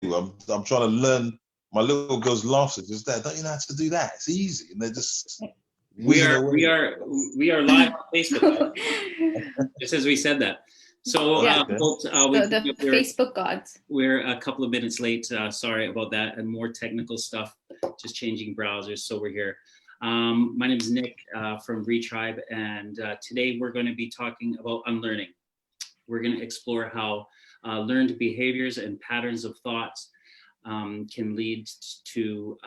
I'm trying to learn. My little girls laugh at just that. Don't you know how to do that? It's easy, and they're just We whizzing are away. we are live on Facebook, just as we said that. So Yeah. folks, the Facebook gods. We're a couple of minutes late. Sorry about that, and more technical stuff. Just changing browsers, so we're here. My name is Nick from Retribe, and today we're going to be talking about unlearning. We're going to explore how learned behaviors and patterns of thoughts can lead to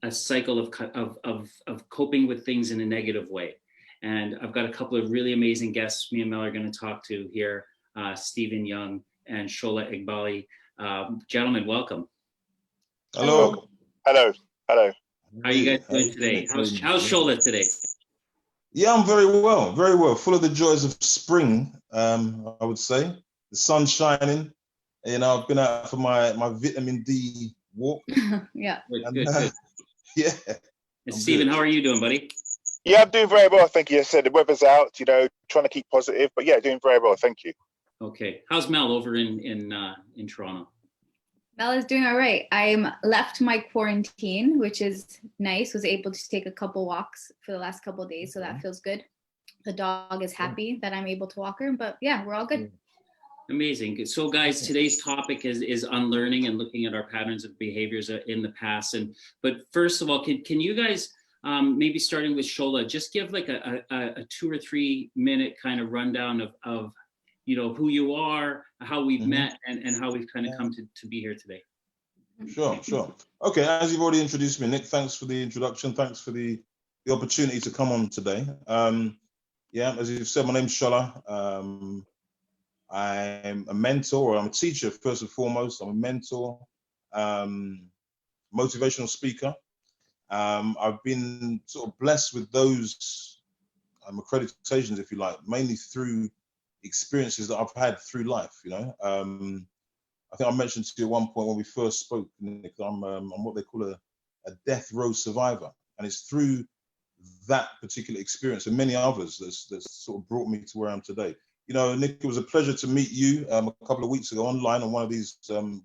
a cycle of coping with things in a negative way. And I've got a couple of really amazing guests me and Mel are going to talk to here, Stephen Young and Sola Egbale. Gentlemen, welcome. Hello. Hello. How are you guys doing today? How's Sola today? Yeah, I'm very well, very well. Full of the joys of spring, I would say. The sun's shining. You know, I've been out for my vitamin D walk. Yeah. Good. Yeah. And Stephen, how are you doing, buddy? Yeah, I'm doing very well, thank you. I said the weather's out, you know, trying to keep positive, but yeah, doing very well, thank you. Okay. How's Mel over in Toronto? Mel is doing all right. I'm left my quarantine, which is nice. Was able to take a couple walks for the last couple of days, so that feels good. The dog is happy that I'm able to walk her, but yeah, we're all good. Amazing. So guys, today's topic is unlearning and looking at our patterns of behaviors in the past. But first of all, can you guys, maybe starting with Sola, just give like a 2 or 3 minute kind of rundown of you know, who you are, how we've met, and how we've kind of come to be here today. Sure. Okay, as you've already introduced me, Nick, thanks for the introduction. Thanks for the opportunity to come on today. Yeah, as you've said, my name's Sola. I'm a mentor, or I'm a teacher first and foremost. I'm a mentor, motivational speaker. I've been sort of blessed with those accreditations, if you like, mainly through experiences that I've had through life. You know, I think I mentioned to you at one point when we first spoke, Nick, I'm what they call a death row survivor, and it's through that particular experience and many others that's sort of brought me to where I am today. You know, Nick, it was a pleasure to meet you a couple of weeks ago online on one of these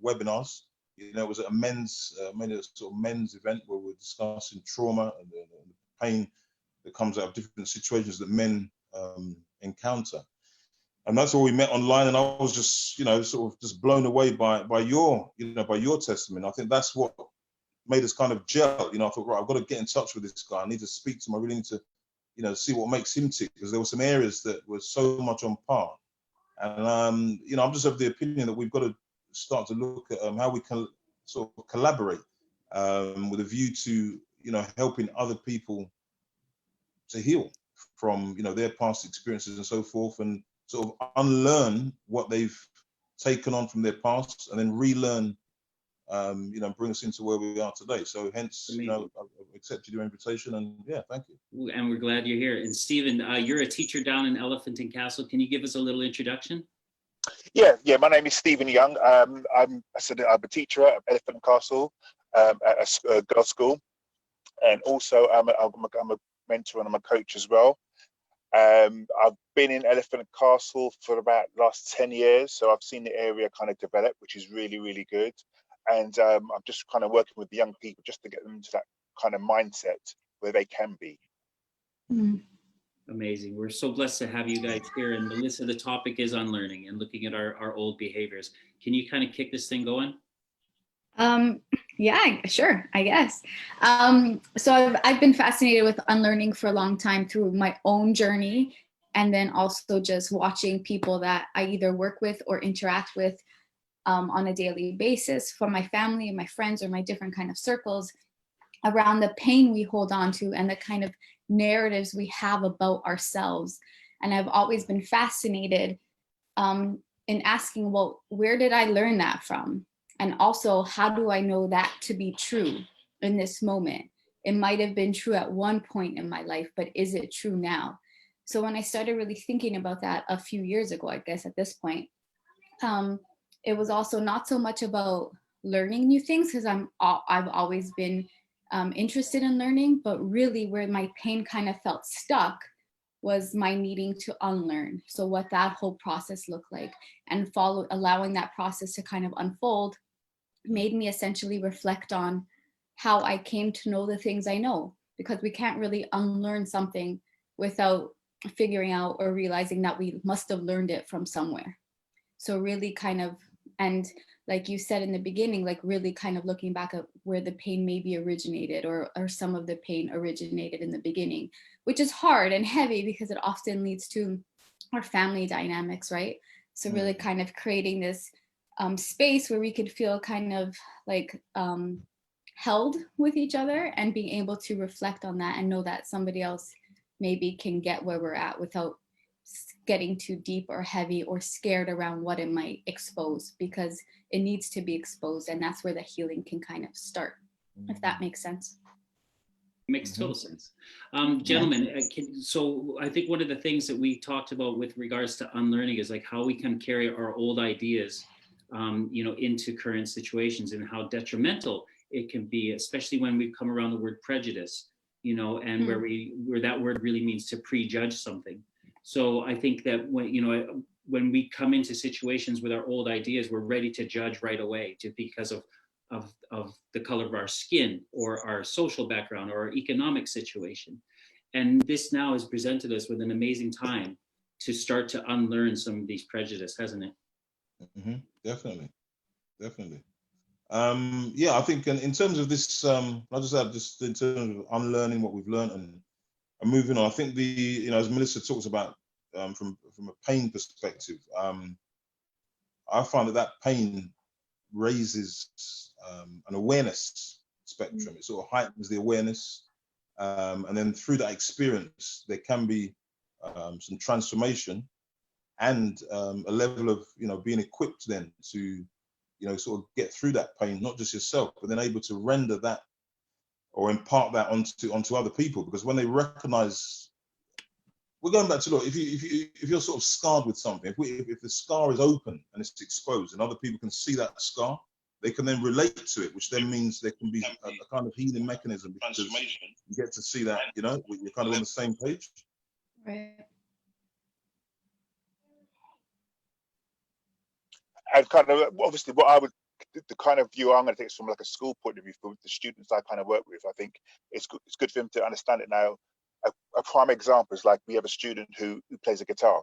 webinars. You know, it was at a men's event where we were discussing trauma and the pain that comes out of different situations that men encounter. And that's all we met online, and I was just, you know, sort of just blown away by your testimony. I think that's what made us kind of gel. You know, I thought, right, I've got to get in touch with this guy. I need to speak to him. I really need to, you know, see what makes him tick, because there were some areas that were so much on par. And you know, I'm just of the opinion that we've got to start to look at how we can sort of collaborate with a view to, you know, helping other people to heal from, you know, their past experiences and so forth, and sort of unlearn what they've taken on from their past and then relearn, you know, bring us into where we are today. So hence, you know, I've accepted your invitation, and yeah, thank you. And we're glad you're here. And Stephen, you're a teacher down in Elephant and Castle. Can you give us a little introduction? Yeah, my name is Stephen Young. I'm a teacher at Elephant and Castle, at a girls' school, and also I'm a mentor and I'm a coach as well. I've been in Elephant and Castle for about the last 10 years, so I've seen the area kind of develop, which is really, really good. And I'm just kind of working with the young people just to get them into that kind of mindset where they can be. Amazing. We're so blessed to have you guys here. And Melissa, the topic is unlearning and looking at our old behaviors. Can you kind of kick this thing going? Yeah, sure, I guess. So I've been fascinated with unlearning for a long time through my own journey, and then also just watching people that I either work with or interact with on a daily basis, from my family and my friends or my different kind of circles, around the pain we hold on to and the kind of narratives we have about ourselves. And I've always been fascinated in asking, well, where did I learn that from? And also, how do I know that to be true in this moment? It might have been true at one point in my life, but is it true now? So when I started really thinking about that a few years ago, I guess at this point, it was also not so much about learning new things, because I've always been interested in learning, but really where my pain kind of felt stuck was my needing to unlearn. So what that whole process looked like, and allowing that process to kind of unfold made me essentially reflect on how I came to know the things I know, because we can't really unlearn something without figuring out or realizing that we must have learned it from somewhere. So really kind of, and like you said in the beginning, like really kind of looking back at where the pain maybe originated, or some of the pain originated in the beginning, which is hard and heavy because it often leads to our family dynamics, right? So really kind of creating this space where we could feel kind of like held with each other, and being able to reflect on that and know that somebody else maybe can get where we're at without getting too deep or heavy or scared around what it might expose, because it needs to be exposed, and that's where the healing can kind of start, if that makes sense. Makes total sense. Gentlemen, so I think one of the things that we talked about with regards to unlearning is like how we can carry our old ideas into current situations, and how detrimental it can be, especially when we come around the word prejudice, and where that word really means to prejudge something. So I think that when we come into situations with our old ideas, we're ready to judge right away, just because of the color of our skin, or our social background, or our economic situation. And this now has presented us with an amazing time to start to unlearn some of these prejudice, hasn't it? Definitely. I think in terms of this, I'll just add, just in terms of unlearning what we've learned and moving on, I think as Melissa talks about, from a pain perspective, I find that pain raises an awareness spectrum. It sort of heightens the awareness, and then through that experience there can be some transformation, and a level of being equipped then to sort of get through that pain, not just yourself, but then able to render that or impart that onto other people. Because when they recognize, we're going back to, look, if you're sort of scarred with something, if the scar is open and it's exposed and other people can see that scar, they can then relate to it, which then means there can be a kind of healing mechanism, because you get to see that you're kind of on the same page. Right. And kind of obviously the kind of view I'm going to take is from like a school point of view for the students I kind of work with. I think it's good for them to understand it now. A prime example is like we have a student who plays a guitar,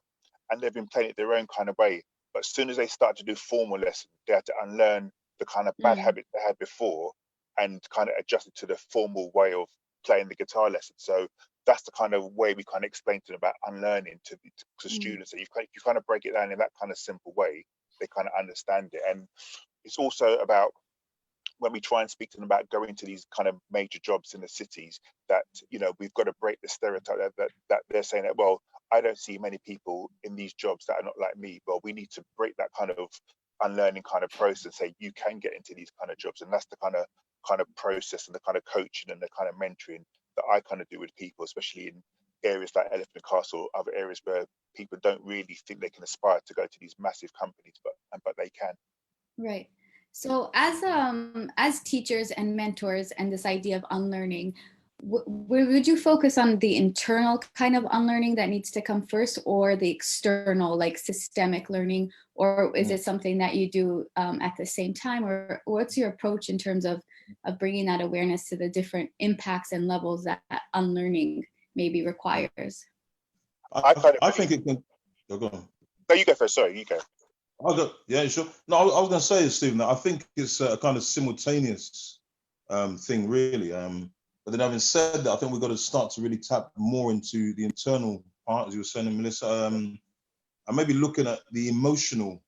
and they've been playing it their own kind of way. But as soon as they start to do formal lessons, they have to unlearn the kind of bad habits they had before and kind of adjust it to the formal way of playing the guitar lesson. So that's the kind of way we kind of explain to them about unlearning to students. That you kind of break it down in that kind of simple way, they kind of understand it. And it's also about, when we try and speak to them about going to these kind of major jobs in the cities, that we've got to break the stereotype that they're saying that, well, I don't see many people in these jobs that are not like me. Well, we need to break that kind of unlearning kind of process, say you can get into these kind of jobs. And that's the kind of process and the kind of coaching and the kind of mentoring that I kind of do with people, especially in areas like Elephant and Castle, other areas where people don't really think they can aspire to go to these massive companies, but they can. Right. So as teachers and mentors, and this idea of unlearning, would you focus on the internal kind of unlearning that needs to come first, or the external, like systemic learning, or is it something that you do at the same time, or what's your approach in terms of bringing that awareness to the different impacts and levels that unlearning maybe requires? I think it can. Go on. No, you go first. Sorry, you go. Yeah, sure. No, I was going to say, Stephen, that I think it's a kind of simultaneous thing, really. But then, having said that, I think we've got to start to really tap more into the internal part, as you were saying, Melissa, and maybe looking at the emotional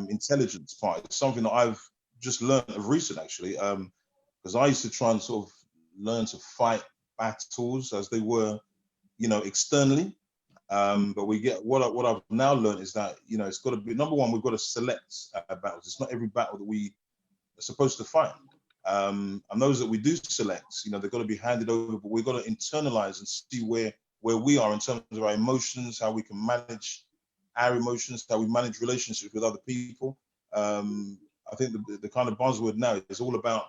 intelligence part. It's something that I've just learned of recent, actually, because I used to try and sort of learn to fight battles as they were, externally. But what I've now learned is that it's got to be, number one, we've got to select battles. It's not every battle that we are supposed to fight, and those that we do select, they've got to be handed over. But we've got to internalize and see where we are in terms of our emotions, how we can manage our emotions, how we manage relationships with other people. I think the kind of buzzword now is all about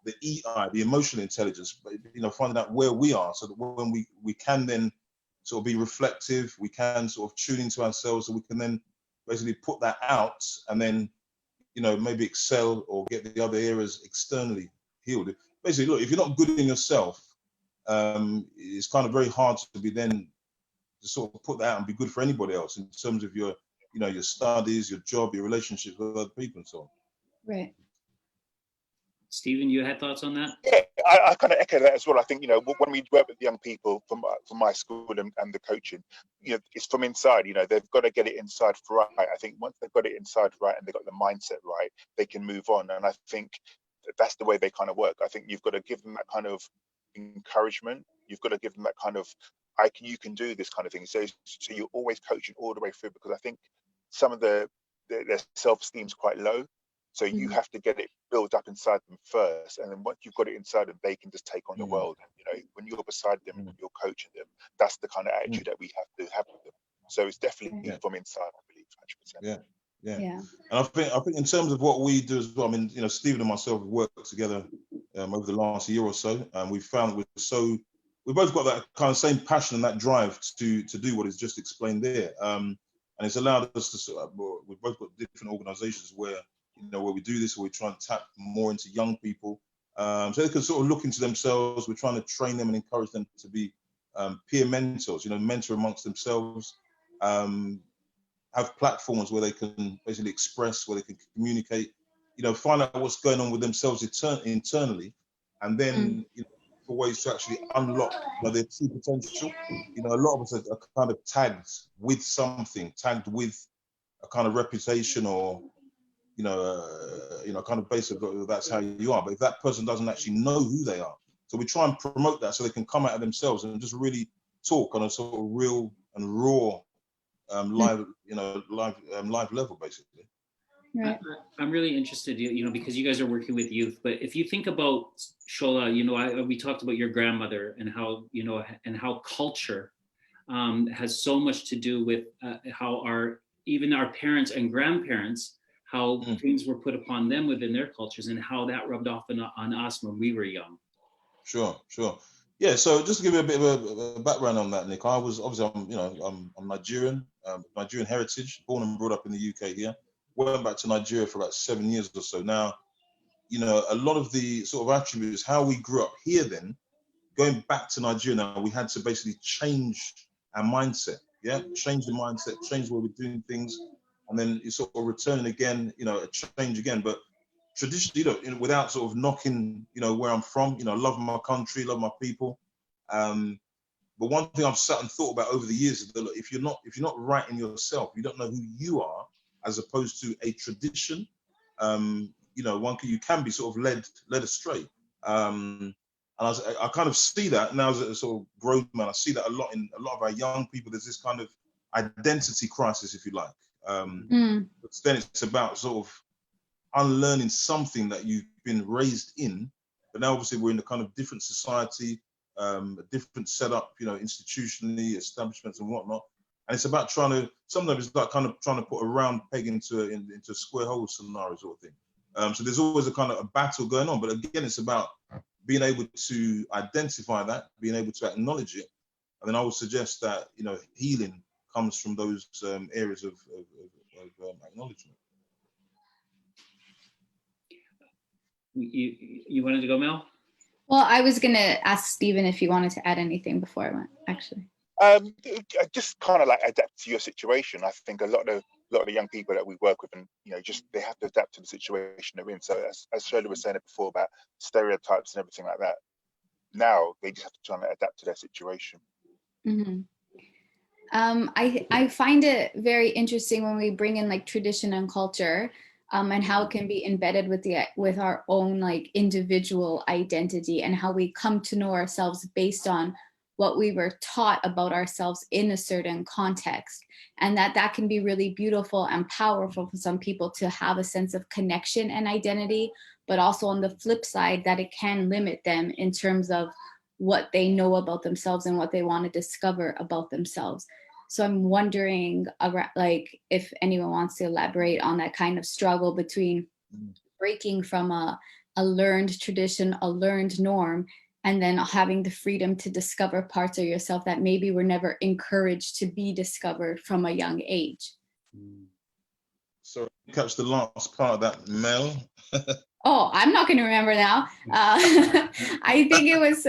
the EI, the emotional intelligence. Finding out where we are, so that when we can then sort of be reflective, we can sort of tune into ourselves, so we can then basically put that out, and then maybe excel or get the other areas externally healed. Basically, look, if you're not good in yourself, it's kind of very hard to be then to sort of put that out and be good for anybody else in terms of your, your studies, your job, your relationships with other people and so on. Right. Stephen, you had thoughts on that? Yeah, I kind of echo that as well. I think, when we work with young people from my school and the coaching, it's from inside. They've got to get it inside right. I think once they've got it inside right and they've got the mindset right, they can move on. And I think that's the way they kind of work. I think you've got to give them that kind of encouragement. You've got to give them that kind of, you can do this kind of thing. So you're always coaching all the way through, because I think some of their self-esteem is quite low. So you have to get it built up inside them first, and then once you've got it inside them, they can just take on the world. When you're beside them, you're coaching them. That's the kind of attitude that we have to have with them. So it's definitely from inside, I believe, 100%. Yeah. And I think in terms of what we do as well, I mean, Stephen and myself have worked together over the last year or so, and we found we both got that kind of same passion and that drive to do what is just explained there. And it's allowed us to we've both got different organizations where we do this, where we try and tap more into young people, so they can sort of look into themselves. We're trying to train them and encourage them to be peer mentors, mentor amongst themselves, have platforms where they can basically express, where they can communicate, find out what's going on with themselves internally, and then for ways to actually unlock their true potential. A lot of us are kind of tagged with something, tagged with a kind of reputation or kind of basic, that's how you are. But if that person doesn't actually know who they are, so we try and promote that so they can come out of themselves and just really talk on a sort of real and raw, live level, basically. Right. I'm really interested, because you guys are working with youth. But if you think about Sola, we talked about your grandmother and how and how culture has so much to do with how even our parents and grandparents, how things were put upon them within their cultures and how that rubbed off on us when we were young. Sure. Yeah, so just to give you a bit of a background on that, Nick, I was obviously, I'm Nigerian, Nigerian heritage, born and brought up in the UK here. Went back to Nigeria for about 7 years or so. Now, a lot of the sort of attributes, how we grew up here then, going back to Nigeria now, we had to basically change our mindset, change the mindset, change the way we're doing things, and then you sort of returning again, a change again. But traditionally, without sort of knocking, where I'm from, love my country, love my people. But one thing I've sat and thought about over the years is that, look, if you're not right in yourself, you don't know who you are, as opposed to a tradition. You can be sort of led astray. And I kind of see that now as a sort of grown man. I see that a lot in a lot of our young people. There's this kind of identity crisis, if you like. But then it's about sort of unlearning something that you've been raised in, but now obviously we're in a kind of different society, a different setup, institutionally, establishments and whatnot. And it's about sometimes it's like kind of trying to put a round peg into a square hole scenario sort of thing. So there's always a kind of a battle going on, but again, it's about being able to identify that, being able to acknowledge it. And then I would suggest that, healing comes from those areas of acknowledgement. You wanted to go, Mel? Well, I was going to ask Stephen if he wanted to add anything before I went, actually. Just kind of like adapt to your situation. I think a lot of the young people that we work with, and they have to adapt to the situation they're in. So as Shirley was saying it before about stereotypes and everything like that, now they just have to try and adapt to their situation. Mm-hmm. I find it very interesting when we bring in like tradition and culture, and how it can be embedded with our own like individual identity, and how we come to know ourselves based on what we were taught about ourselves in a certain context. And that can be really beautiful and powerful for some people to have a sense of connection and identity, but also on the flip side that it can limit them in terms of what they know about themselves and what they want to discover about themselves. So I'm wondering like if anyone wants to elaborate on that kind of struggle between breaking from a learned tradition, a learned norm, and then having the freedom to discover parts of yourself that maybe were never encouraged to be discovered from a young age. Sorry, catch the last part of that, Mel. Oh, I'm not going to remember now. I think it was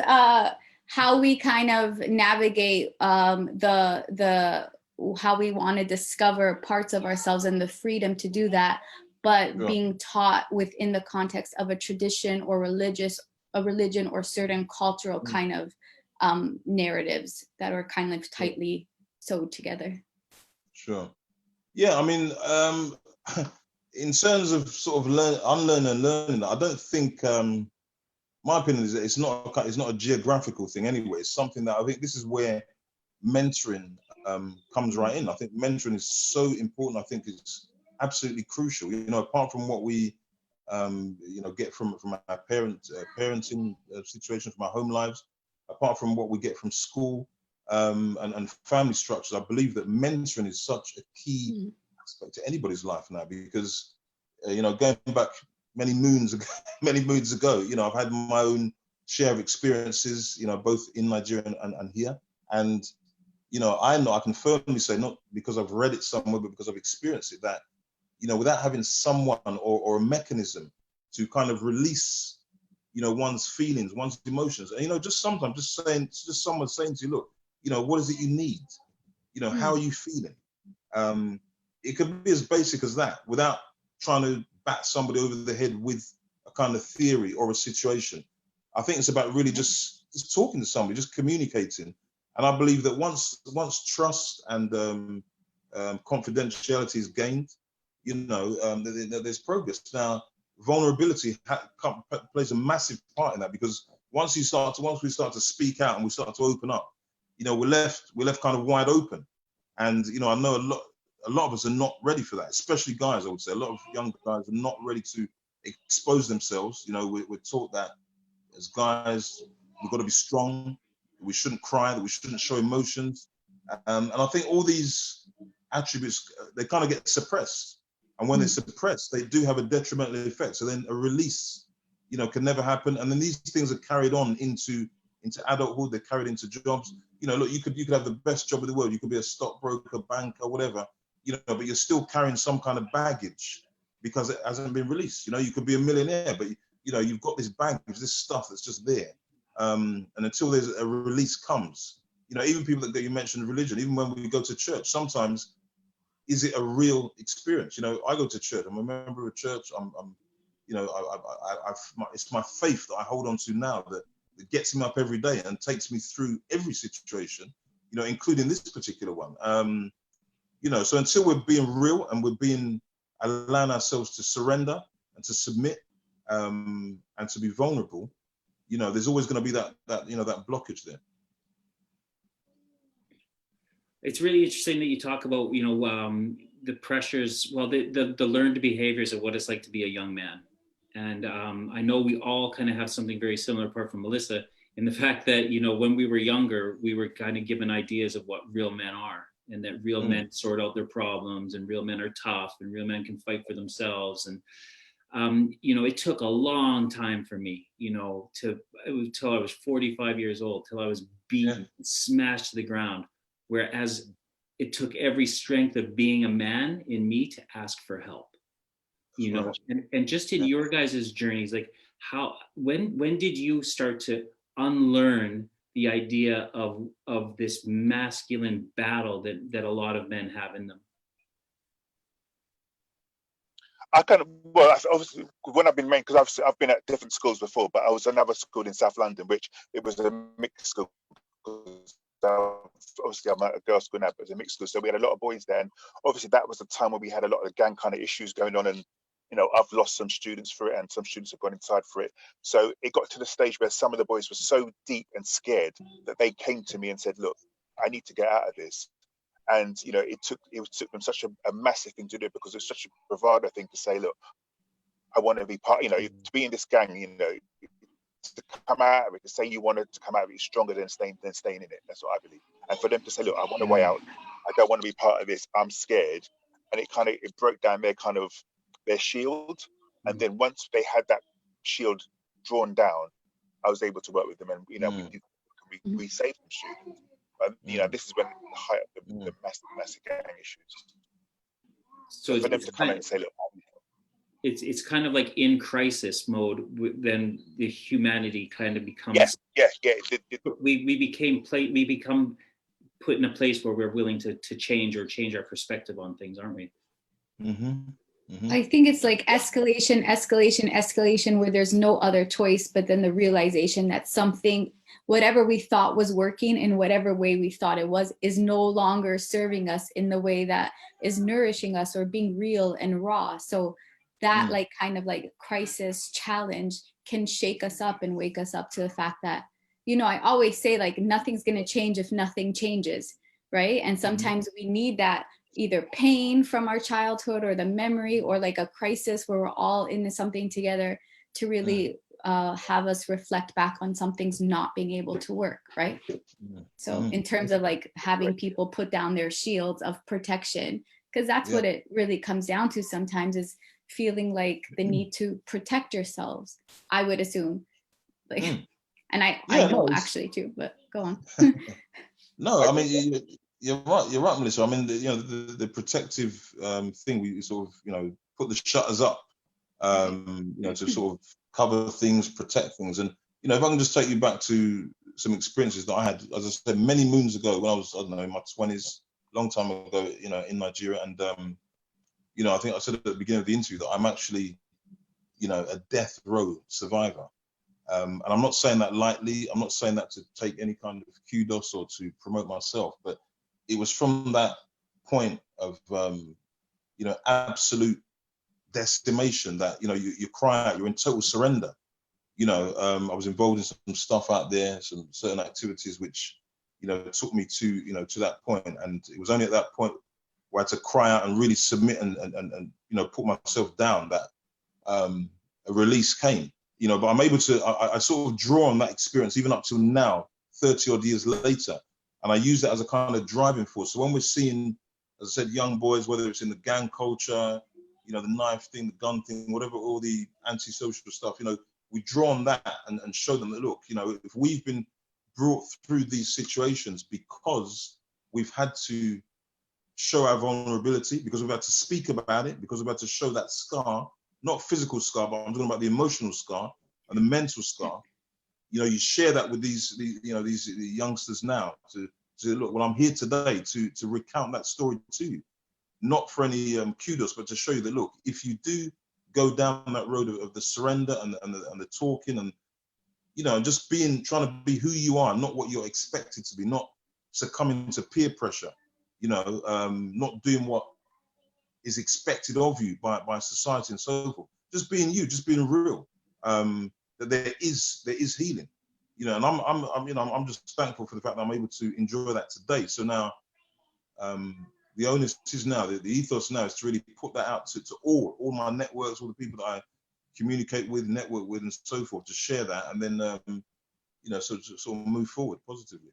how we kind of navigate the how we want to discover parts of ourselves and the freedom to do that, but Sure. being taught within the context of a tradition or a religion or certain cultural kind of narratives that are kind of tightly sewed together. Sure. Yeah, I mean, in terms of sort of unlearn and learning, I don't think, my opinion is that it's not a geographical thing anyway. It's something that I think this is where mentoring comes right in. I think mentoring is so important. I think it's absolutely crucial. You know, apart from what we get from our parenting situation, from our home lives, apart from what we get from school and family structures, I believe that mentoring is such a key aspect to anybody's life now, because going back many moons ago, I've had my own share of experiences, both in Nigeria and here. And, I know I can firmly say, not because I've read it somewhere, but because I've experienced it, that, without having someone or a mechanism to kind of release, one's feelings, one's emotions, and, just sometimes just someone saying to you, look, what is it you need? How are you feeling? It could be as basic as that, without trying to bat somebody over the head with a kind of theory or a situation. I think it's about really just talking to somebody, just communicating. And I believe that once trust and confidentiality is gained, there's progress. Now, vulnerability plays a massive part in that, because once we start to speak out and we start to open up, we're left kind of wide open. And I know a lot of us are not ready for that, especially guys. I would say a lot of young guys are not ready to expose themselves. We're taught that as guys, we've got to be strong, we shouldn't cry, that we shouldn't show emotions. And I think all these attributes, they kind of get suppressed. And when they're suppressed, they do have a detrimental effect. So then a release, can never happen. And then these things are carried on into adulthood, they're carried into jobs. Look, you could have the best job in the world. You could be a stockbroker, banker, whatever, but you're still carrying some kind of baggage because it hasn't been released. You could be a millionaire, but you've got this baggage, this stuff that's just there. And until there's a release comes, even people that you mentioned religion, even when we go to church, sometimes is it a real experience? I go to church. I'm a member of a church. It's my faith that I hold on to now that gets me up every day and takes me through every situation, including this particular one. So until we're being real and allowing ourselves to surrender and to submit and to be vulnerable, there's always going to be that blockage there. It's really interesting that you talk about, the pressures, well, the learned behaviors of what it's like to be a young man. And I know we all kind of have something very similar, apart from Melissa, in the fact that, when we were younger, we were kind of given ideas of what real men are, and that real men sort out their problems, and real men are tough, and real men can fight for themselves. And, it took a long time for me, till I was 45 years old, till I was beaten, and smashed to the ground. Whereas it took every strength of being a man in me to ask for help, and just in your guys' journeys, like when did you start to unlearn the idea of this masculine battle that a lot of men have in them? Obviously when I've been main, because I've been at different schools before, but I was another school in South London, which it was a mixed school. Obviously I'm at a girls' school now, but it was a mixed school, so we had a lot of boys there, and obviously that was the time where we had a lot of gang kind of issues going on, and I've lost some students for it, and some students have gone inside for it. So it got to the stage where some of the boys were so deep and scared that they came to me and said, look, I need to get out of this. And it took them such a massive thing to do, because it's such a bravado thing to say, look, I want to be part, to be in this gang, to come out of it, to say you wanted to come out of it is stronger than staying in it. That's what I believe. And for them to say, look, I want a way out, I don't want to be part of this, I'm scared. And it broke down their shield. And then once they had that shield drawn down, I was able to work with them, and we saved them students. This is when the height of the massive gang issues. So for them to come in and say, look, it's kind of like in crisis mode. Then the humanity kind of becomes. Yeah. We become put in a place where we're willing to change our perspective on things, aren't we? Mm-hmm. Mm-hmm. I think it's like escalation, where there's no other choice, but then the realization that something, whatever we thought was working in whatever way we thought it was, is no longer serving us in the way that is nourishing us or being real and raw. So that like kind of like crisis challenge can shake us up and wake us up to the fact that, you know, I always say like nothing's going to change if nothing changes, right? And sometimes we need that either pain from our childhood or the memory or like a crisis where we're all into something together to really have us reflect back on something's not being able to work, right? So in terms of like having people put down their shields of protection, because that's what it really comes down to sometimes, is feeling like the need to protect yourselves, I would assume. Like, and I know actually too, but go on. No, I mean, you're right, Melissa. I mean, the protective thing, we sort of, put the shutters up, to sort of cover things, protect things. And, if I can just take you back to some experiences that I had, as I said, many moons ago when I was, I don't know, in my 20s, long time ago, in Nigeria. And, I think I said at the beginning of the interview that I'm actually, a death row survivor. And I'm not saying that lightly. I'm not saying that to take any kind of kudos or to promote myself, but it was from that point of, absolute decimation that, you cry out, you're in total surrender. I was involved in some stuff out there, some certain activities, which, took me to, to that point. And it was only at that point where I had to cry out and really submit and put myself down that a release came. But I'm able to, I sort of draw on that experience even up till now, 30 odd years later. And I use that as a kind of driving force. So when we're seeing, as I said, young boys, whether it's in the gang culture, the knife thing, the gun thing, whatever, all the antisocial stuff, we draw on that and show them that, look, if we've been brought through these situations because we've had to show our vulnerability, because we've had to speak about it, because we've had to show that scar, not physical scar, but I'm talking about the emotional scar and the mental scar. You share that with these youngsters now to look, well, I'm here today to recount that story to you, not for any kudos, but to show you that, look, if you do go down that road of the surrender and the talking and, just trying to be who you are, not what you're expected to be, not succumbing to peer pressure, not doing what is expected of you by society and so forth. Just being you, just being real. That there is healing, and I'm just thankful for the fact that I'm able to enjoy that today. So now, the onus is now, the ethos now is to really put that out to all my networks, all the people that I communicate with, network with, and so forth, to share that, and then so to sort of move forward positively.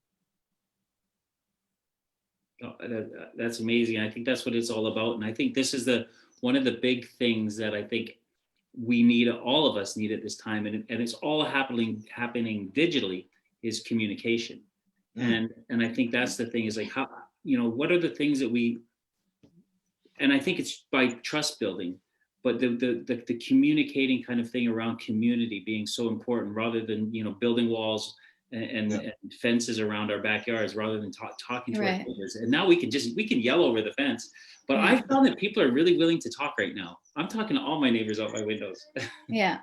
That's amazing. I think that's what it's all about, and I think this is one of the big things that I think we need, all of us need at this time, and it's all happening digitally, is communication. And I think that's the thing, is like, how, what are the things that and I think it's by trust building, but the communicating kind of thing around community being so important, rather than, building walls and fences around our backyards, rather than talking to our neighbors. And now we can yell over the fence. But I found that people are really willing to talk right now. I'm talking to all my neighbors out my windows. Yeah.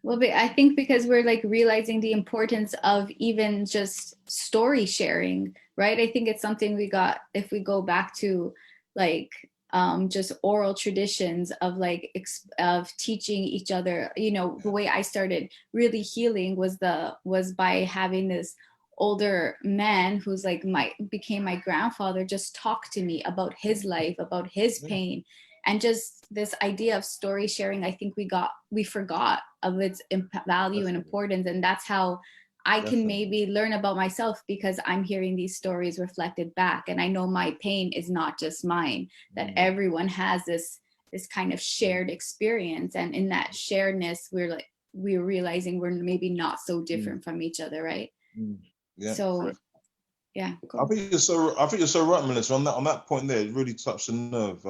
Well, I think because we're like realizing the importance of even just story sharing, right? I think it's something if we go back to like just oral traditions of like of teaching each other, the way I started really healing was by having this older man who's like became my grandfather, just talk to me about his life, about his pain. And just this idea of story sharing, I think we forgot of its value and importance. And that's how I can maybe learn about myself, because I'm hearing these stories reflected back. And I know my pain is not just mine, that everyone has this kind of shared experience. And in that sharedness, we're realizing we're maybe not so different from each other, right? Yeah. So, yeah. I think you're so right, Melissa. On that point there, it really touched a nerve.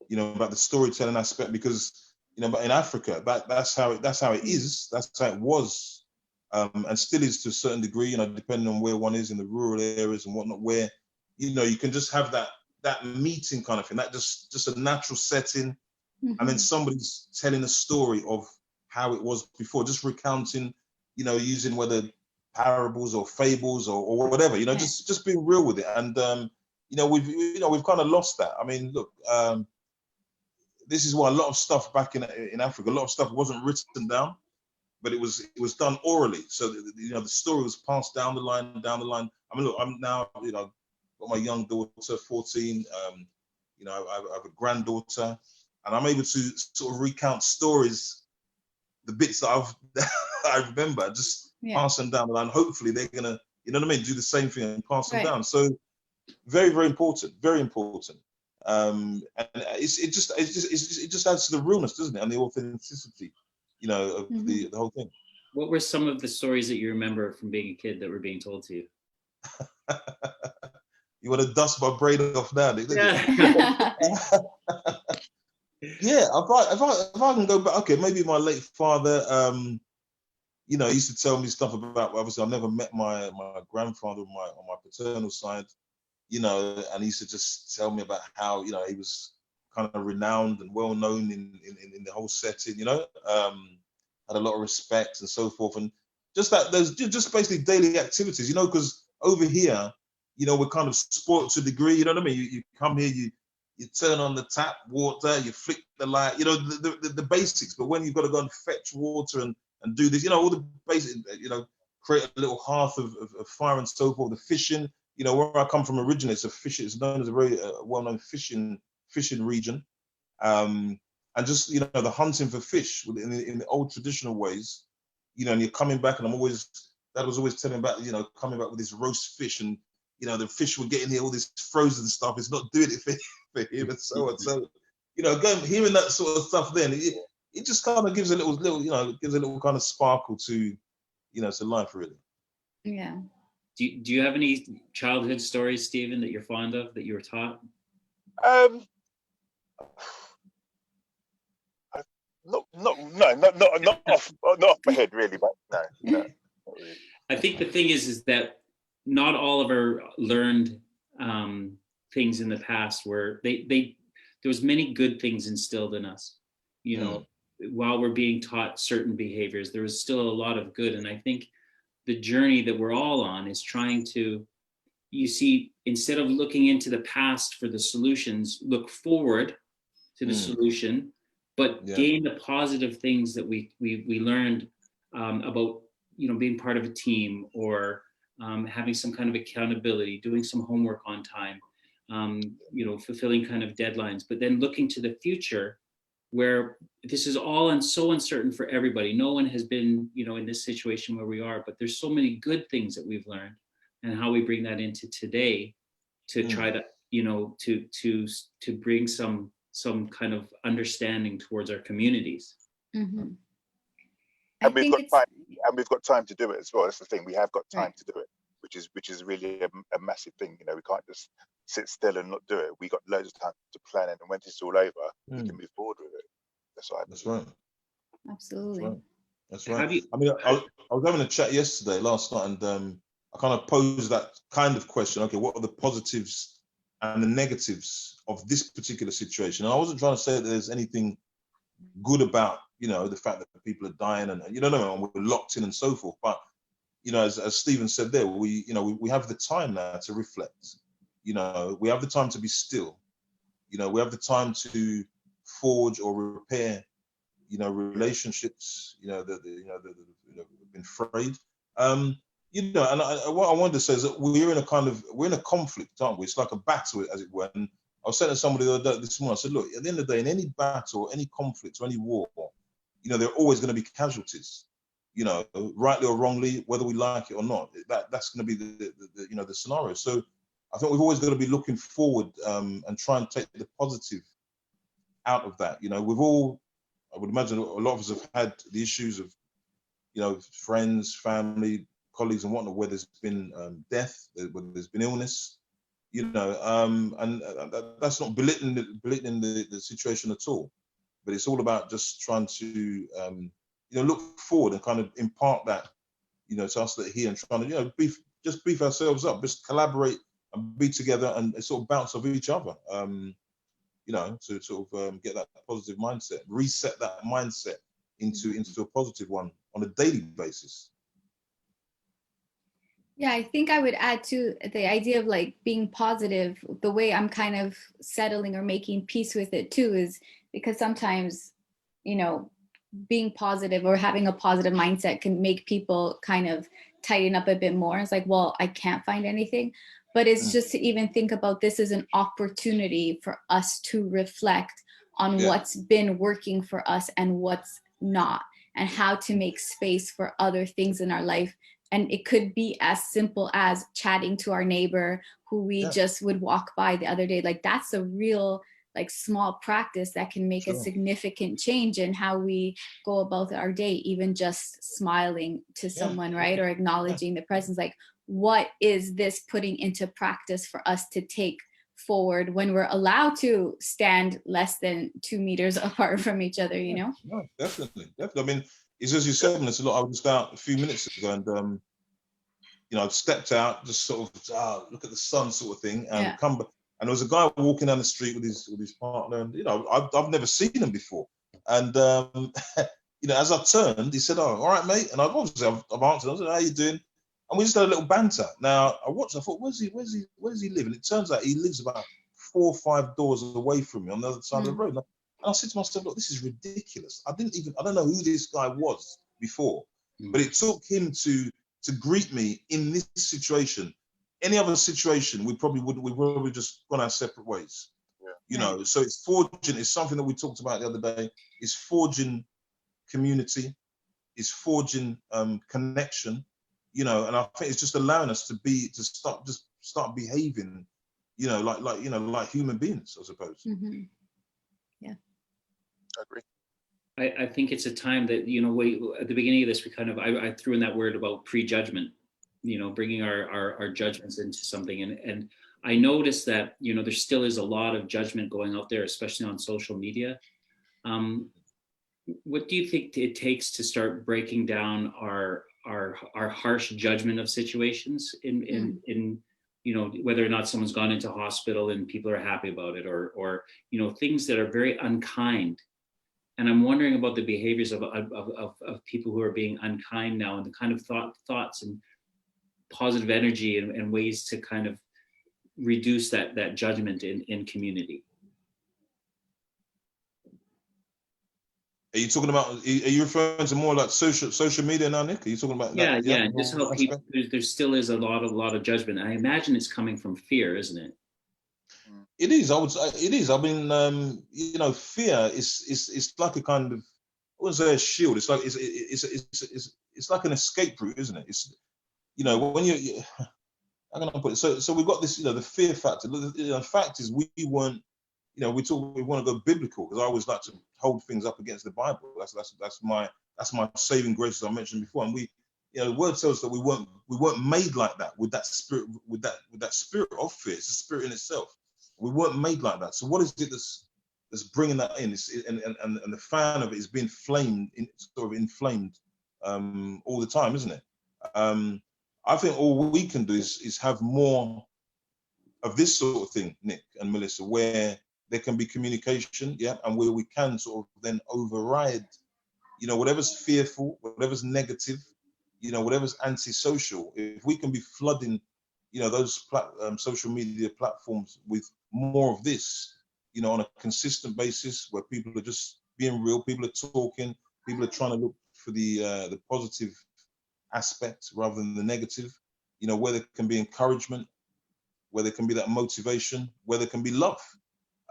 you know, about the storytelling aspect, because, you know, but in Africa, that's how it is, that's how it was, and still is to a certain degree, you know, depending on where one is in the rural areas and whatnot, where, you know, you can just have that meeting kind of thing, that just a natural setting, and then somebody's telling a story of how it was before, just recounting, you know, using whether parables or fables or whatever, you know, just being real with it. And you know, we've kind of lost that. I mean, look, this is why a lot of stuff back in Africa, a lot of stuff wasn't written down, but it was done orally. So, you know, the story was passed down the line. I mean, look, I'm now, you know, got my young daughter, 14. You know, I have a granddaughter, and I'm able to sort of recount stories, the bits that I remember, just pass them down the line. Hopefully, they're gonna, you know what I mean, do the same thing and pass them down. So, very, very important, very important. And it just adds to the realness, doesn't it, and the authenticity, you know, of the whole thing. What were some of the stories that you remember from being a kid that were being told to you? You want to dust my brain off now, Nick, don't you? Yeah, if I can go back, okay, maybe my late father, you know, he used to tell me stuff about, obviously I never met my grandfather on my paternal side, you know, and he used to just tell me about how, you know, he was kind of renowned and well known in the whole setting, you know, had a lot of respect and so forth, and just that there's just basically daily activities, you know, because over here, you know, we're kind of spoiled to a degree, you know what I mean? You come here, you turn on the tap water, you flick the light, you know, the basics. But when you've got to go and fetch water and do this, you know, all the basic, you know, create a little hearth of fire and so forth. The fishing, you know, where I come from originally, it's known as a very well-known fishing region. And just, you know, the hunting for fish in the old traditional ways, you know, and you're coming back, and Dad was always telling me about, you know, coming back with this roast fish, and, you know, the fish were getting here, all this frozen stuff, it's not doing it for him, and so on. So, you know, hearing that sort of stuff, then it just kind of gives a little, you know, gives a little kind of sparkle to, you know, to life, really. Yeah. Do you have any childhood stories, Stephen, that you're fond of, that you were taught? Not off my head, really, but no, not really. I think the thing is that not all of our learned things in the past were there was many good things instilled in us, you know, while we're being taught certain behaviors, there was still a lot of good. And I think the journey that we're all on is trying to, you see, instead of looking into the past for the solutions, look forward to the solution, but gain the positive things that we learned about, you know, being part of a team, or having some kind of accountability, doing some homework on time, you know, fulfilling kind of deadlines, but then looking to the future, where this is all so uncertain for everybody. No one has been, you know, in this situation where we are, but there's so many good things that we've learned, and how we bring that into today to try to, you know, to bring some kind of understanding towards our communities. Mm-hmm. And we've got time to do it as well. That's the thing. We have got time to do it, which is really a massive thing. You know, we can't just sit still and not do it. We got loads of time to plan it, and when it's all over, we can move forward with it. That's right. Absolutely. That's right. I mean, I was having a chat last night, and I kind of posed that kind of question. Okay, what are the positives and the negatives of this particular situation? And I wasn't trying to say that there's anything good about, you know, the fact that people are dying, and, you know, and we're locked in and so forth. But, you know, as Stephen said there, we have the time now to reflect. You know, we have the time to be still. You know, we have the time to forge or repair, you know, relationships, you know, that have been frayed. You know, and what I wanted to say is that we're in a conflict, aren't we? It's like a battle, as it were. And I was saying to somebody this morning, I said, look, at the end of the day, in any battle, any conflict, or any war, you know, there are always going to be casualties, you know, rightly or wrongly, whether we like it or not. That's going to be the you know, the scenario. So I think we've always got to be looking forward, and try and take the positive out of that. You know, I would imagine a lot of us have had the issues of, you know, friends, family, colleagues and whatnot, where there's been death, where there's been illness, and that's not belittling the situation at all, but it's all about just trying to look forward and kind of impart that to us that are here, and trying to beef ourselves up, just collaborate and be together and sort of bounce off each other, to sort of get that positive mindset, reset that mindset into a positive one on a daily basis. Yeah, I think I would add to the idea of like being positive. The way I'm kind of settling or making peace with it too is because sometimes, being positive or having a positive mindset can make people kind of tighten up a bit more. It's like, well, I can't find anything. But it's just to even think about this as an opportunity for us to reflect on what's been working for us and what's not, and how to make space for other things in our life. And it could be as simple as chatting to our neighbor who we just would walk by the other day. Like that's a real small practice that can make a significant change in how we go about our day, even just smiling to someone, right? Or acknowledging the presence. Like, what is this putting into practice for us to take forward when we're allowed to stand less than 2 meters apart from each other, No, definitely. I mean, it's as you said, and it's a lot. I was just out a few minutes ago, and I stepped out, just sort of look at the sun, sort of thing, and come back. And there was a guy walking down the street with his partner, and I've never seen him before. And as I turned, he said, "Oh, all right, mate." And I've answered. I said, "How you doing?" And we just had a little banter. Now I watched. I thought, where does he live? And it turns out he lives about 4 or 5 doors away from me on the other side of the road. And I said to myself, "Look, this is ridiculous. I don't know who this guy was before, but it took him to greet me in this situation. Any other situation, we probably just gone our separate ways. So it's forging. It's something that we talked about the other day. It's forging community. It's forging connection. And I think it's just allowing us to start behaving, like human beings, I suppose. Mm-hmm. Yeah, I agree. I think it's a time that, at the beginning of this, I threw in that word about prejudgment, bringing our judgments into something. And I noticed that, there still is a lot of judgment going out there, especially on social media. What do you think it takes to start breaking down our harsh judgment of situations in whether or not someone's gone into hospital and people are happy about it, or things that are very unkind? And I'm wondering about the behaviors of people who are being unkind now, and the kind of thoughts and positive energy and ways to kind of reduce that judgment in community. Are you talking about? Are you referring to more like social media now, Nick? Are you talking about that? Yeah. Just how people, there still is a lot of judgment. I imagine it's coming from fear, isn't it? It is. I would say it is. I mean, fear is like a kind of, I wouldn't say a shield. It's like it's like an escape route, isn't it? It's when you how can I put it? So we've got this, the fear factor. The fact is, we weren't. We want to go biblical, because I always like to hold things up against the Bible. That's my saving grace, as I mentioned before. And we, the word tells us that we weren't made like that, with that spirit, with that spirit of fear. It's a spirit in itself. We weren't made like that. So what is it that's bringing that in? And the fan of it is being inflamed all the time, isn't it? I think all we can do is have more of this sort of thing, Nick and Melissa, where there can be communication, and where we can sort of then override, whatever's fearful, whatever's negative, whatever's antisocial. If we can be flooding, those social media platforms with more of this, on a consistent basis, where people are just being real, people are talking, people are trying to look for the positive aspect rather than the negative, where there can be encouragement, where there can be that motivation, where there can be love.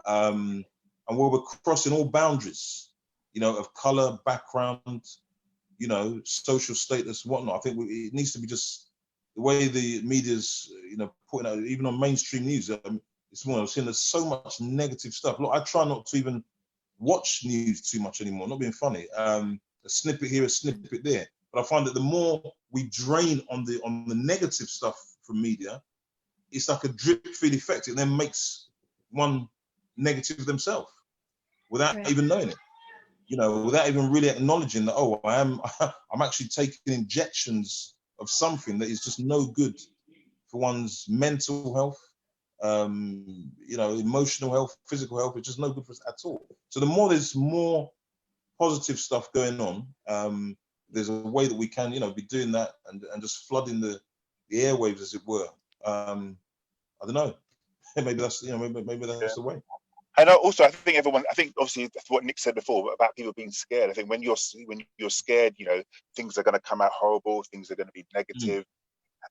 And where we're crossing all boundaries, of color, background, social status, whatnot. I think it needs to be just the way the media's, putting out, even on mainstream news. It's more, I've seen there's so much negative stuff. Look, I try not to even watch news too much anymore, not being funny. A snippet here, a snippet there. But I find that the more we drain on the negative stuff from media, it's like a drip feed effect. It then makes one negative themselves without even knowing it. You know, without even really acknowledging that, oh, I'm actually taking injections of something that is just no good for one's mental health, you know, emotional health, physical health. It's just no good for us at all. So the more there's more positive stuff going on, there's a way that we can, you know, be doing that and just flooding the airwaves, as it were. I don't know. Maybe that's, you know, maybe that's the way. And also, I think obviously that's what Nick said before about people being scared. I think when you're scared, you know, things are going to come out horrible, things are going to be negative.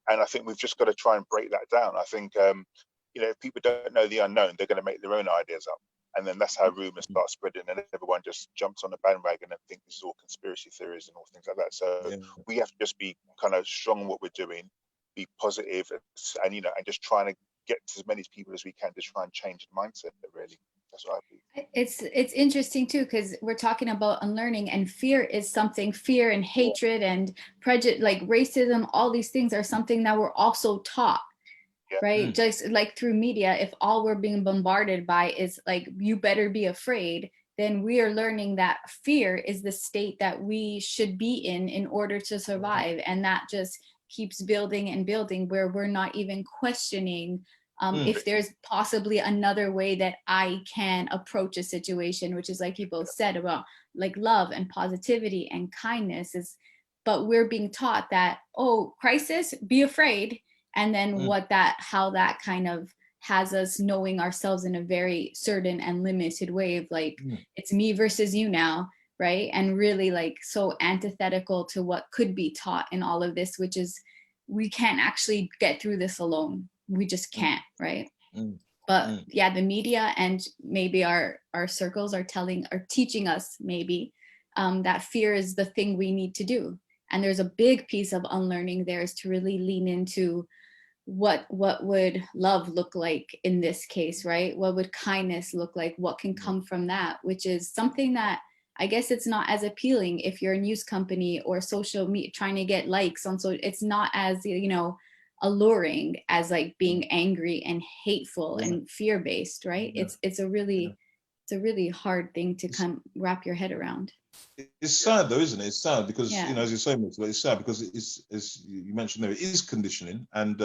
And I think we've just got to try and break that down. I think, you know, if people don't know the unknown, they're going to make their own ideas up. And then that's how rumors start spreading, and everyone just jumps on the bandwagon and thinks this is all conspiracy theories and all things like that. So we have to just be kind of strong in what we're doing, be positive, and, you know, and just trying to get to as many people as we can to try and change the mindset, really. That's what I believe. It's interesting too, because we're talking about unlearning, and fear is something, fear and hatred and prejudice, like racism, all these things are something that we're also taught, right? Just like through media, if all we're being bombarded by is like, you better be afraid, then we are learning that fear is the state that we should be in order to survive. And that just keeps building and building, where we're not even questioning if there's possibly another way that I can approach a situation, which is like you both said about like love and positivity and kindness is, but we're being taught that, oh, crisis, be afraid. And then how that kind of has us knowing ourselves in a very certain and limited way of like, it's me versus you now, right? And really like so antithetical to what could be taught in all of this, which is we can't actually get through this alone. We just can't, right? But yeah, the media and maybe our circles are teaching us maybe that fear is the thing we need to do. And there's a big piece of unlearning there is to really lean into what would love look like in this case, right? What would kindness look like? What can come from that? Which is something that I guess it's not as appealing if you're a news company or social media trying to get likes on. So it's not as, you know, alluring as like being angry and hateful and fear-based, right? It's a really hard thing to wrap your head around. It's sad though, isn't it? It's sad because you know, as you're saying, it's sad because it's, as you mentioned there, it is conditioning, and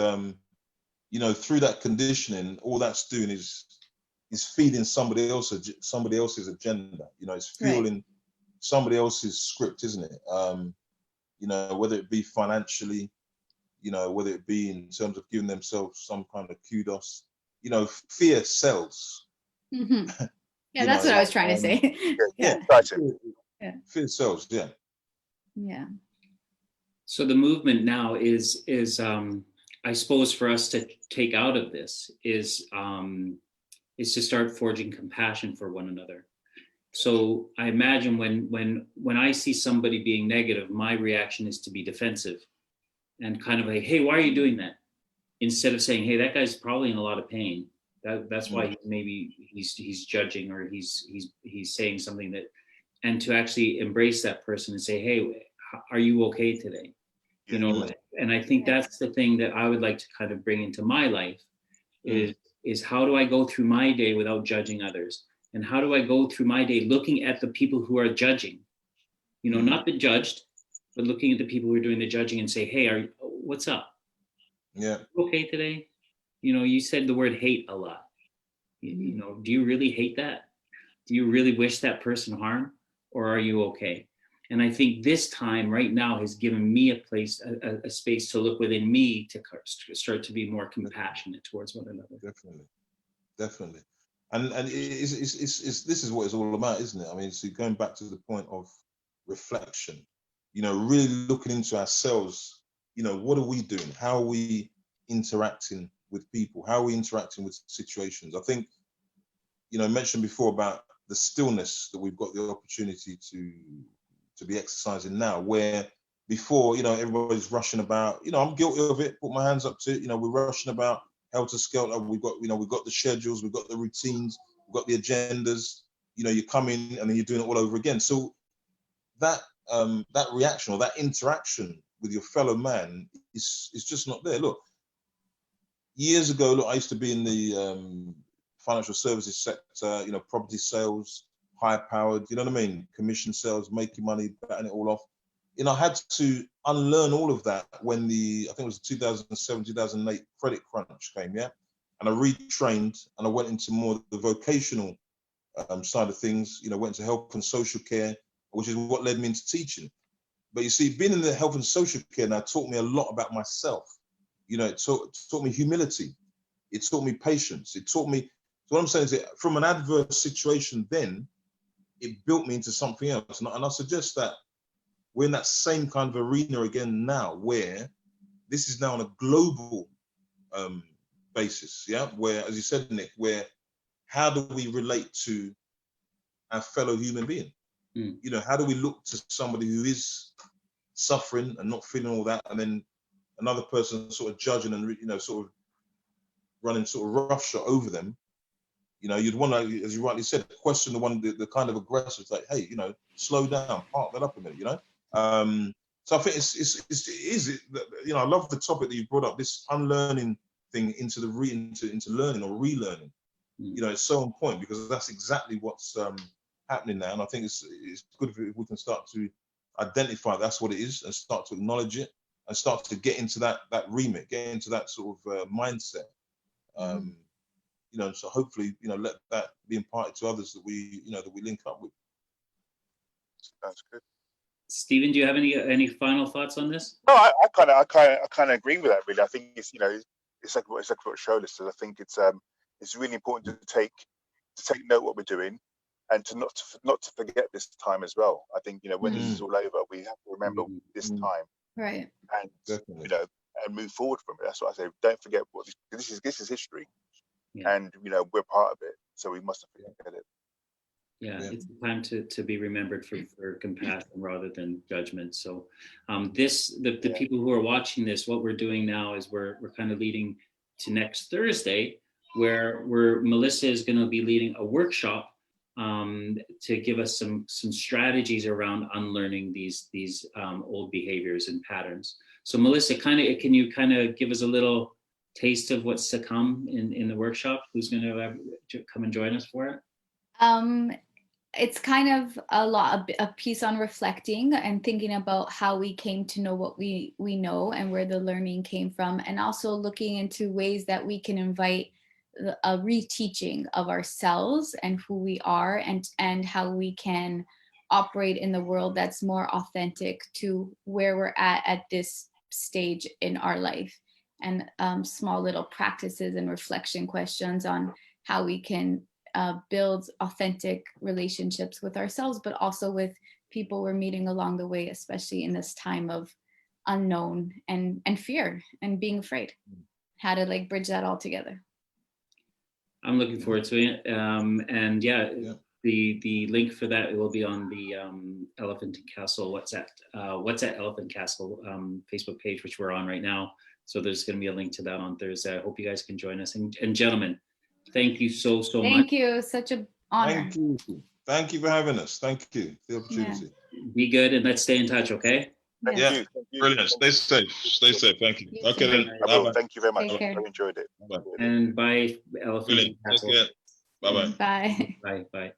you know, through that conditioning, all that's doing is feeding somebody else's agenda. You know, it's fueling somebody else's script, isn't it? You know, whether it be financially, you know, whether it be in terms of giving themselves some kind of kudos. You know, fear sells. Yeah, that's what I was trying to say. Fear sells. Yeah. So the movement now is I suppose for us to take out of this is to start forging compassion for one another. So I imagine when I see somebody being negative, my reaction is to be defensive and kind of like, hey, why are you doing that? Instead of saying, hey, that guy's probably in a lot of pain. That's why maybe he's judging or he's saying something that, and to actually embrace that person and say, hey, are you okay today? You know, and I think that's the thing that I would like to kind of bring into my life is how do I go through my day without judging others? And how do I go through my day looking at the people who are judging? You know, not the judged, but looking at the people who are doing the judging and say, hey, what's up? Yeah. Okay today? You know, you said the word hate a lot. You know, do you really hate that? Do you really wish that person harm? Or are you okay? And I think this time right now has given me a space to look within me to start to be more compassionate towards one another. Definitely. And it's this is what it's all about, isn't it? I mean, so going back to the point of reflection, you know, really looking into ourselves, you know, what are we doing? How are we interacting with people? How are we interacting with situations? I think, you know, I mentioned before about the stillness that we've got the opportunity to be exercising now, where before, you know, everybody's rushing about, you know, I'm guilty of it, put my hands up to it, you know, we're rushing about helter skelter, we've got the schedules, we've got the routines, we've got the agendas, you know, you come in and then you're doing it all over again. So that reaction or that interaction with your fellow man is just not there. Look, years ago, look, I used to be in the financial services sector, you know, property sales, high powered, you know what I mean? Commission sales, making money, batting it all off. You know, I had to unlearn all of that when I think it was 2007, 2008 credit crunch came, yeah? And I retrained and I went into more the vocational side of things, you know, went to health and social care, which is what led me into teaching. But you see, being in the health and social care now taught me a lot about myself. You know, it taught me humility. It taught me patience. It taught me, so what I'm saying is that from an adverse situation then, it built me into something else. And I suggest that we're in that same kind of arena again now, where this is now on a global basis, yeah? Where, as you said, Nick, where how do we relate to our fellow human being? You know, how do we look to somebody who is suffering and not feeling all that, and then another person sort of judging and, you know, sort of running sort of roughshod over them? You know, you'd want to, as you rightly said, question the kind of aggressor, like, hey, you know, slow down, park that up a minute, you know? So I think you know, I love the topic that you brought up, this unlearning thing into learning or relearning. You know, it's so on point, because that's exactly what's happening now. And I think it's good if we can start to identify that's what it is, and start to acknowledge it, and start to get into that remit, get into that sort of mindset. You know, so hopefully, you know, let that be imparted to others that we link up with. That's good. Stephen, do you have any final thoughts on this? No, I kind of agree with that. Really, I think it's, you know, it's like what Sola said. I think it's really important to take note what we're doing, and to not to forget this time as well. I think, you know, when this is all over, we have to remember this time, right? And definitely, you know, and move forward from it. That's what I say. Don't forget what this is history, and you know, we're part of it, so we mustn't forget it. Yeah, it's the time to be remembered for compassion rather than judgment. So the people who are watching this, what we're doing now is we're kind of leading to next Thursday, where Melissa is going to be leading a workshop to give us some strategies around unlearning these old behaviors and patterns. So Melissa, can you kind of give us a little taste of what's to come in the workshop? Who's going to come and join us for it? It's kind of a piece on reflecting and thinking about how we came to know what we know and where the learning came from, and also looking into ways that we can invite a reteaching of ourselves and who we are, and how we can operate in the world that's more authentic to where we're at this stage in our life, and small little practices and reflection questions on how we can build authentic relationships with ourselves, but also with people we're meeting along the way, especially in this time of unknown and fear and being afraid. How to like bridge that all together. I'm looking forward to it. And the link for that will be on the Elephant and Castle What's at Elephant Castle Facebook page, which we're on right now. So there's going to be a link to that on Thursday. I hope you guys can join us. And gentlemen, thank you so much. Thank you. Such an honor. Thank you for having us. Thank you for the opportunity. Be good, and let's stay in touch, okay? Thank you. Brilliant. Stay safe. Stay safe. Thank you. Okay then. I will. Thank you very much. I enjoyed it. And bye, Elephant. Brilliant. Take care. Bye-bye. Bye. Bye.